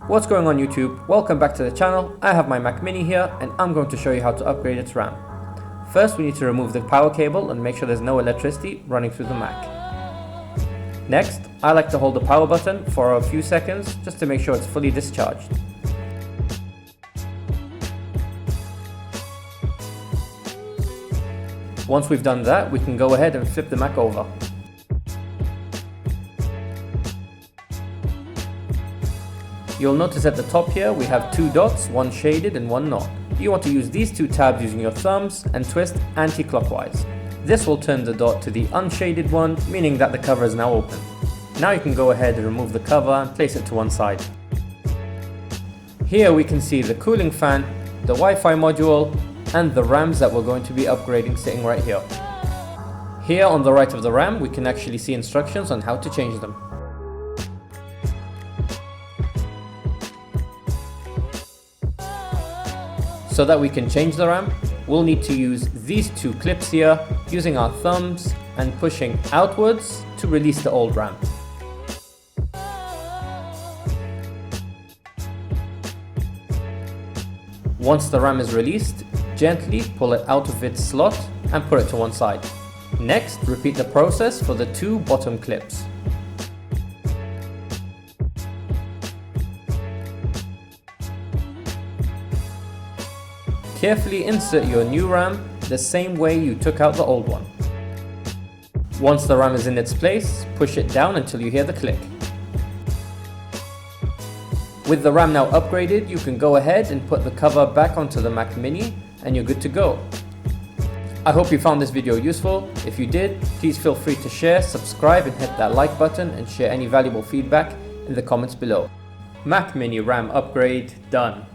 What's going on YouTube? Welcome back to the channel. I have my Mac Mini here and I'm going to show you how to upgrade its RAM. First we need to remove the power cable and make sure there's no electricity running through the Mac. Next, I like to hold the power button for a few seconds just to make sure it's fully discharged. Once we've done that, we can go ahead and flip the Mac over. You'll notice at the top here we have two dots, one shaded and one not. You want to use these two tabs using your thumbs and twist anti-clockwise. This will turn the dot to the unshaded one, meaning that the cover is now open. Now you can go ahead and remove the cover and place it to one side. Here we can see the cooling fan, the Wi-Fi module, and the RAMs that we're going to be upgrading sitting right here. Here on the right of the RAM we can actually see instructions on how to change them. So that we can change the RAM, we'll need to use these two clips here, using our thumbs and pushing outwards to release the old RAM. Once the RAM is released, gently pull it out of its slot and put it to one side. Next, repeat the process for the two bottom clips. Carefully insert your new RAM the same way you took out the old one. Once the RAM is in its place, push it down until you hear the click. With the RAM now upgraded, you can go ahead and put the cover back onto the Mac Mini and you're good to go. I hope you found this video useful. If you did, please feel free to share, subscribe and hit that like button and share any valuable feedback in the comments below. Mac Mini RAM upgrade done.